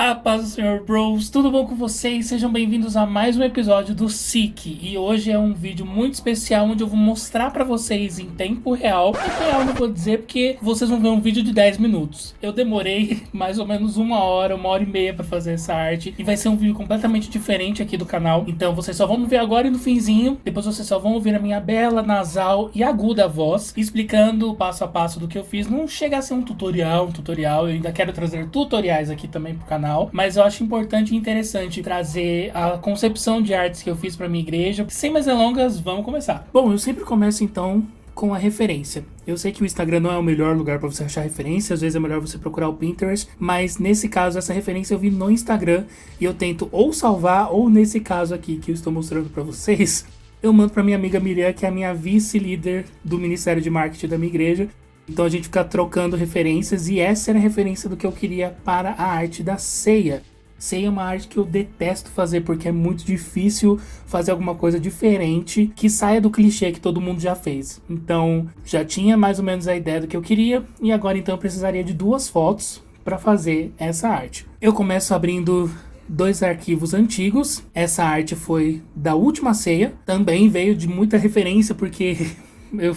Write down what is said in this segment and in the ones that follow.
A paz do Senhor Bros, tudo bom com vocês? Sejam bem-vindos a mais um episódio do SIC. E hoje é um vídeo muito especial onde eu vou mostrar pra vocês em tempo real. Tempo real não vou dizer porque vocês vão ver um vídeo de 10 minutos. Eu demorei mais ou menos uma hora e meia pra fazer essa arte. E vai ser um vídeo completamente diferente aqui do canal. Então vocês só vão me ver agora e no finzinho. Depois vocês só vão ouvir a minha bela, nasal e aguda voz explicando passo a passo do que eu fiz. Não chega a ser um tutorial. Eu ainda quero trazer tutoriais aqui também pro canal. Mas eu acho importante e interessante trazer a concepção de artes que eu fiz pra minha igreja. Sem mais delongas, vamos começar. Bom, eu sempre começo então com a referência. Eu sei que o Instagram não é o melhor lugar pra você achar referência, às vezes é melhor você procurar o Pinterest, mas nesse caso essa referência eu vi no Instagram e eu tento ou salvar, ou nesse caso aqui que eu estou mostrando pra vocês, eu mando pra minha amiga Miriam, que é a minha vice-líder do Ministério de Marketing da minha igreja. Então a gente fica trocando referências e essa era a referência do que eu queria para a arte da ceia. Ceia é uma arte que eu detesto fazer porque é muito difícil fazer alguma coisa diferente que saia do clichê que todo mundo já fez. Então já tinha mais ou menos a ideia do que eu queria e agora então eu precisaria de 2 fotos para fazer essa arte. Eu começo abrindo 2 arquivos antigos. Essa arte foi da última ceia, também veio de muita referência porque...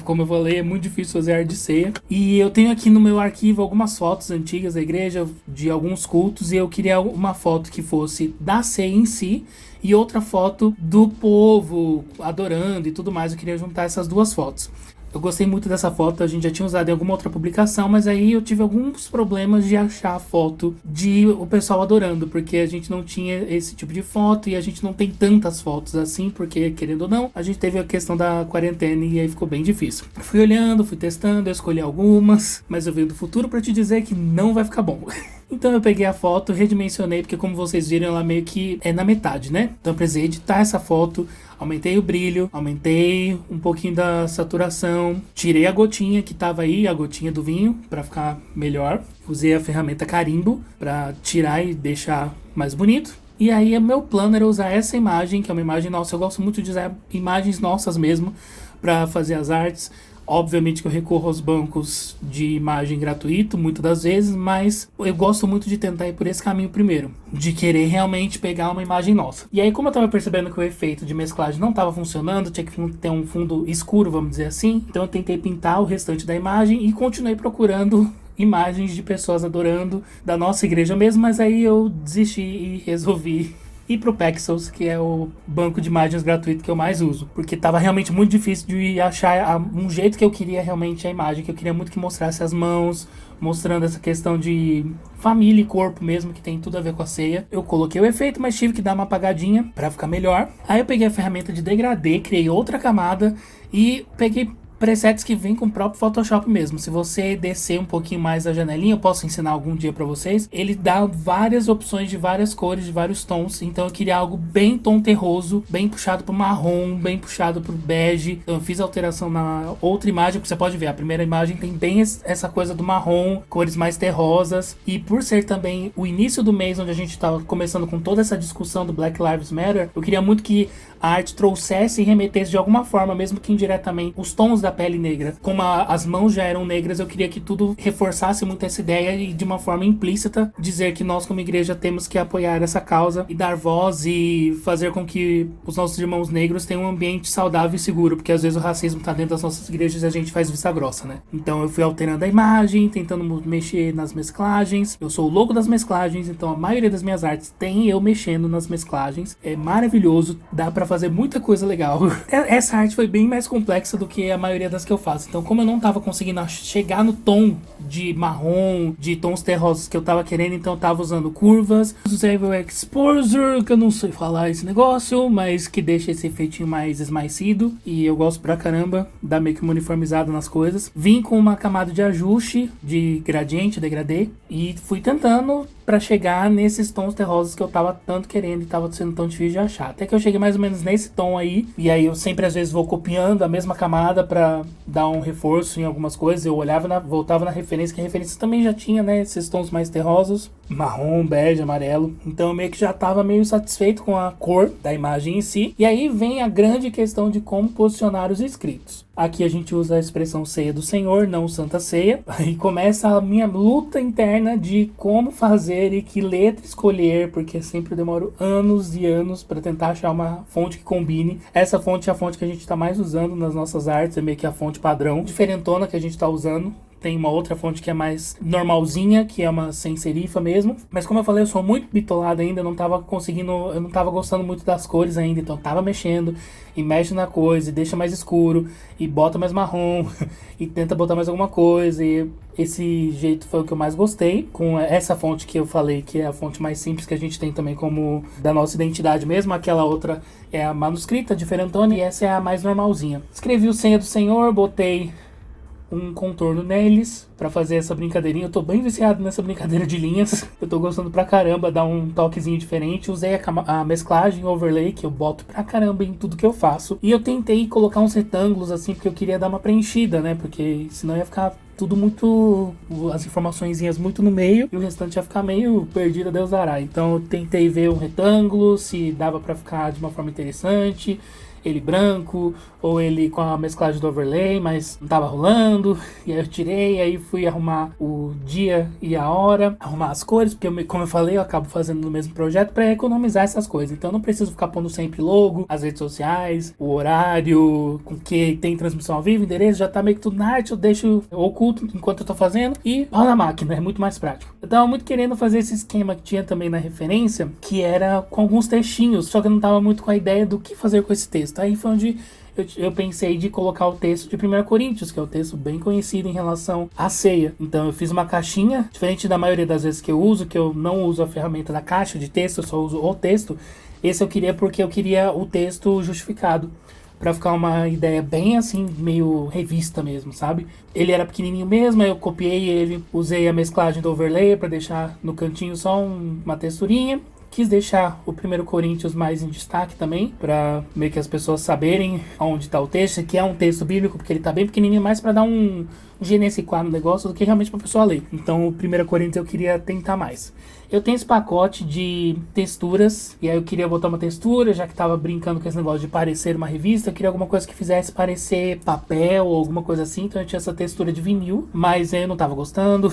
como eu falei, é muito difícil fazer arte de ceia. E eu tenho aqui no meu arquivo algumas fotos antigas da igreja, de alguns cultos, e eu queria uma foto que fosse da ceia em si e outra foto do povo adorando e tudo mais. Eu queria juntar essas 2 fotos. Eu gostei muito dessa foto, a gente já tinha usado em alguma outra publicação, mas aí eu tive alguns problemas de achar a foto de o pessoal adorando, porque a gente não tinha esse tipo de foto e a gente não tem tantas fotos assim, porque querendo ou não, a gente teve a questão da quarentena e aí ficou bem difícil. Fui olhando, fui testando, eu escolhi algumas, mas eu venho do futuro pra te dizer que não vai ficar bom. Então eu peguei a foto, redimensionei, porque como vocês viram, ela meio que é na metade, né? Então eu precisei editar essa foto, aumentei o brilho, aumentei um pouquinho da saturação, tirei a gotinha que tava aí, a gotinha do vinho, pra ficar melhor. Usei a ferramenta carimbo pra tirar e deixar mais bonito. E aí o meu plano era usar essa imagem, que é uma imagem nossa. Eu gosto muito de usar imagens nossas mesmo pra fazer as artes. Obviamente que eu recorro aos bancos de imagem gratuito, muitas das vezes, mas eu gosto muito de tentar ir por esse caminho primeiro, de querer realmente pegar uma imagem nossa. E aí, como eu tava percebendo que o efeito de mesclagem não tava funcionando, tinha que ter um fundo escuro, vamos dizer assim, então eu tentei pintar o restante da imagem e continuei procurando imagens de pessoas adorando da nossa igreja mesmo, mas aí eu desisti e resolvi ir pro Pexels, que é o banco de imagens gratuito que eu mais uso, porque tava realmente muito difícil de achar um jeito que eu queria realmente a imagem, que eu queria muito que mostrasse as mãos, mostrando essa questão de família e corpo mesmo, que tem tudo a ver com a ceia. Eu coloquei o efeito, mas tive que dar uma apagadinha pra ficar melhor. Aí eu peguei a ferramenta de degradê, criei outra camada e peguei presets que vêm com o próprio Photoshop mesmo. Se você descer um pouquinho mais a janelinha, eu posso ensinar algum dia pra vocês. Ele dá várias opções de várias cores, de vários tons. Então eu queria algo bem tom terroso, bem puxado pro marrom, bem puxado pro bege. Então eu fiz alteração na outra imagem, porque você pode ver, a primeira imagem tem bem essa coisa do marrom, cores mais terrosas. E por ser também o início do mês, onde a gente tava começando com toda essa discussão do Black Lives Matter, eu queria muito que a arte trouxesse e remetesse de alguma forma, mesmo que indiretamente, os tons da pele negra. Como as mãos já eram negras, eu queria que tudo reforçasse muito essa ideia e de uma forma implícita dizer que nós como igreja temos que apoiar essa causa e dar voz e fazer com que os nossos irmãos negros tenham um ambiente saudável e seguro, porque às vezes o racismo tá dentro das nossas igrejas e a gente faz vista grossa, né? Então eu fui alterando a imagem, tentando mexer nas mesclagens. Eu sou o louco das mesclagens, então a maioria das minhas artes tem eu mexendo nas mesclagens. É maravilhoso, dá pra fazer muita coisa legal. Essa arte foi bem mais complexa do que a maioria das que eu faço. Então, como eu não tava conseguindo chegar no tom de marrom, de tons terrosos que eu tava querendo, então eu tava usando curvas. Usei o Exposure, que eu não sei falar esse negócio, mas que deixa esse efeitinho mais esmaecido. E eu gosto pra caramba, dá meio que uma uniformizada nas coisas. Vim com uma camada de ajuste, de gradiente, degradê, e fui tentando pra chegar nesses tons terrosos que eu tava tanto querendo e tava sendo tão difícil de achar. Até que eu cheguei mais ou menos nesse tom aí, e aí eu sempre às vezes vou copiando a mesma camada pra dar um reforço em algumas coisas. Eu olhava, voltava na referência, que a referência também já tinha, né, esses tons mais terrosos. marrom, bege, amarelo. Então eu meio que já tava meio satisfeito com a cor da imagem em si. E aí vem a grande questão de como posicionar os escritos. Aqui a gente usa a expressão ceia do Senhor, não Santa Ceia. Aí começa a minha luta interna de como fazer e que letra escolher, porque sempre eu demoro anos e anos para tentar achar uma fonte que combine. Essa fonte é a fonte que a gente tá mais usando nas nossas artes, é meio que a fonte padrão, diferentona que a gente tá usando. Tem uma outra fonte que é mais normalzinha, que é uma sem serifa mesmo. Mas como eu falei, eu sou muito bitolado ainda, eu não tava gostando muito das cores ainda. Então eu tava mexendo, e mexe na coisa, e deixa mais escuro, e bota mais marrom, e tenta botar mais alguma coisa. E esse jeito foi o que eu mais gostei, com essa fonte que eu falei, que é a fonte mais simples que a gente tem também como da nossa identidade mesmo. Aquela outra é a manuscrita, diferentona, e essa é a mais normalzinha. Escrevi o Senha do Senhor, botei um contorno neles pra fazer essa brincadeirinha. Eu tô bem viciado nessa brincadeira de linhas. Eu tô gostando pra caramba, dar um toquezinho diferente. Usei a mesclagem overlay, que eu boto pra caramba em tudo que eu faço. E eu tentei colocar uns retângulos assim, porque eu queria dar uma preenchida, né? Porque senão ia ficar tudo muito, as informaçõezinhas muito no meio, e o restante ia ficar meio perdido, Deus dará. Então eu tentei ver um retângulo, se dava pra ficar de uma forma interessante, ele branco, ou ele com a mesclagem do overlay, mas não tava rolando, e aí eu tirei, aí fui arrumar o dia e a hora, arrumar as cores, porque como eu falei, eu acabo fazendo no mesmo projeto para economizar essas coisas, então eu não preciso ficar pondo sempre logo, as redes sociais, o horário, com que tem transmissão ao vivo, endereço, já tá meio que tudo na arte, eu deixo oculto enquanto eu tô fazendo, e rola a máquina, é muito mais prático. Eu tava muito querendo fazer esse esquema que tinha também na referência, que era com alguns textinhos, só que eu não tava muito com a ideia do que fazer com esse texto. Aí foi onde eu pensei de colocar o texto de 1 Coríntios, que é um texto bem conhecido em relação à ceia. Então eu fiz uma caixinha, diferente da maioria das vezes que eu não uso a ferramenta da caixa de texto, eu só uso o texto. Esse eu queria porque eu queria o texto justificado, pra ficar uma ideia bem assim, meio revista mesmo, sabe? Ele era pequenininho mesmo, aí eu copiei ele, usei a mesclagem do overlay pra deixar no cantinho só uma texturinha. Quis deixar o 1 Coríntios mais em destaque também, para meio que as pessoas saberem onde está o texto, que é um texto bíblico, porque ele tá bem pequenininho, mais para dar um GNS4 no negócio do que realmente para a pessoa ler. Então o 1 Coríntios eu queria tentar mais. Eu tenho esse pacote de texturas, e aí eu queria botar uma textura, já que tava brincando com esse negócio de parecer uma revista, eu queria alguma coisa que fizesse parecer papel ou alguma coisa assim, então eu tinha essa textura de vinil, mas eu não tava gostando.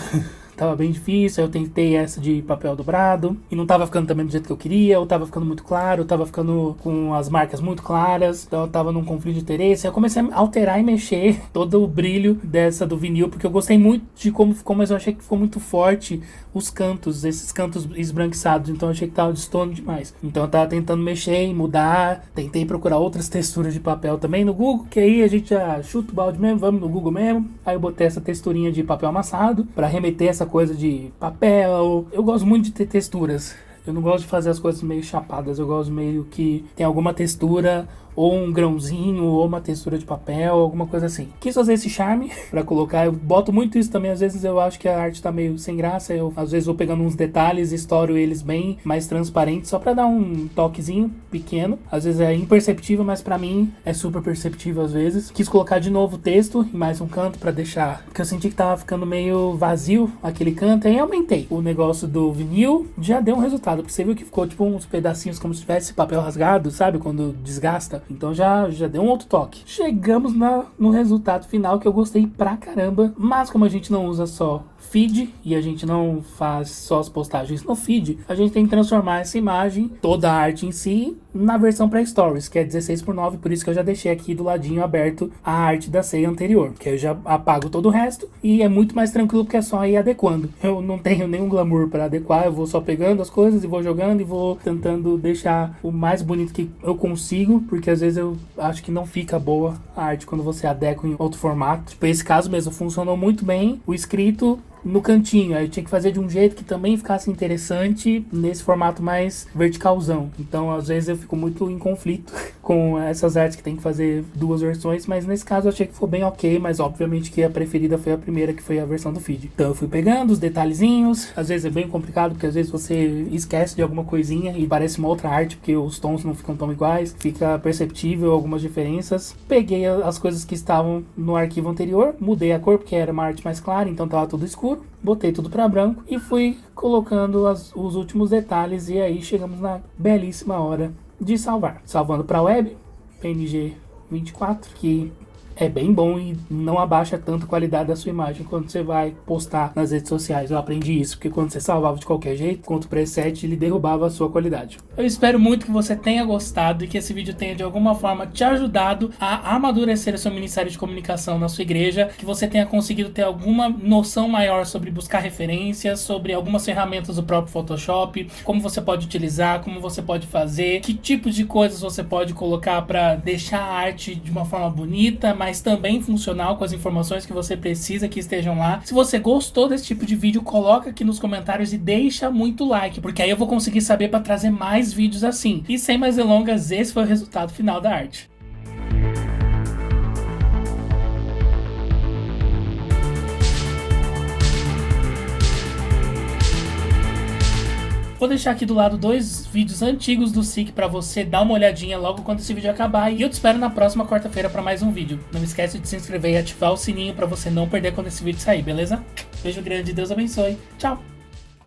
Tava bem difícil, aí eu tentei essa de papel dobrado, e não tava ficando também do jeito que eu queria, ou tava ficando muito claro, ou tava ficando com as marcas muito claras, então eu tava num conflito de interesse. Aí eu comecei a alterar e mexer todo o brilho dessa do vinil, porque eu gostei muito de como ficou, mas eu achei que ficou muito forte os cantos, esses cantos esbranquiçados, então eu achei que tava destoando demais. Então eu tava tentando mexer e mudar, tentei procurar outras texturas de papel também no Google, que aí a gente já chuta o balde mesmo, vamos no Google mesmo. Aí eu botei essa texturinha de papel amassado, pra remeter essa coisa de papel. Eu gosto muito de ter texturas. Eu não gosto de fazer as coisas meio chapadas. Eu gosto meio que tem alguma textura, ou um grãozinho, ou uma textura de papel, alguma coisa assim. Quis fazer esse charme pra colocar. Eu boto muito isso também. Às vezes eu acho que a arte tá meio sem graça. Eu às vezes vou pegando uns detalhes e estouro eles bem mais transparentes, só pra dar um toquezinho pequeno. Às vezes é imperceptível, mas pra mim é super perceptível às vezes. Quis colocar de novo o texto em mais um canto pra deixar, porque eu senti que tava ficando meio vazio aquele canto. Aí aumentei o negócio do vinil, já deu um resultado, porque você viu que ficou tipo uns pedacinhos como se tivesse papel rasgado, sabe? Quando desgasta. Então já deu um outro toque. Chegamos no resultado final, que eu gostei pra caramba. Mas como a gente não usa só feed e a gente não faz só as postagens no feed, a gente tem que transformar essa imagem, toda a arte em si, na versão para stories, que é 16:9, por isso que eu já deixei aqui do ladinho aberto a arte da ceia anterior, que eu já apago todo o resto e é muito mais tranquilo, porque é só ir adequando. Eu não tenho nenhum glamour para adequar, eu vou só pegando as coisas e vou jogando e vou tentando deixar o mais bonito que eu consigo, porque às vezes eu acho que não fica boa a arte quando você adequa em outro formato. Tipo, esse caso mesmo funcionou muito bem, o escrito no cantinho, aí eu tinha que fazer de um jeito que também ficasse interessante nesse formato mais verticalzão. Então às vezes eu fico muito em conflito com essas artes que tem que fazer duas versões, mas nesse caso eu achei que ficou bem ok, mas obviamente que a preferida foi a primeira, que foi a versão do feed. Então eu fui pegando os detalhezinhos, às vezes é bem complicado, porque às vezes você esquece de alguma coisinha e parece uma outra arte, porque os tons não ficam tão iguais, fica perceptível algumas diferenças. Peguei as coisas que estavam no arquivo anterior, mudei a cor, porque era uma arte mais clara, então tava tudo escuro. escuro, botei tudo para branco e fui colocando os últimos detalhes, e aí chegamos na belíssima hora de salvar. Salvando para a web, PNG 24, que é bem bom e não abaixa tanto a qualidade da sua imagem quando você vai postar nas redes sociais. Eu aprendi isso, porque quando você salvava de qualquer jeito, contra o preset, ele derrubava a sua qualidade. Eu espero muito que você tenha gostado e que esse vídeo tenha de alguma forma te ajudado a amadurecer o seu ministério de comunicação na sua igreja, que você tenha conseguido ter alguma noção maior sobre buscar referências, sobre algumas ferramentas do próprio Photoshop, como você pode utilizar, como você pode fazer, que tipos de coisas você pode colocar para deixar a arte de uma forma bonita, mas também funcional, com as informações que você precisa que estejam lá. Se você gostou desse tipo de vídeo, coloca aqui nos comentários e deixa muito like, porque aí eu vou conseguir saber para trazer mais vídeos assim. E sem mais delongas, esse foi o resultado final da arte. Vou deixar aqui do lado 2 vídeos antigos do SIC para você dar uma olhadinha logo quando esse vídeo acabar. E eu te espero na próxima quarta-feira para mais um vídeo. Não esquece de se inscrever e ativar o sininho para você não perder quando esse vídeo sair, beleza? Beijo grande, Deus abençoe. Tchau!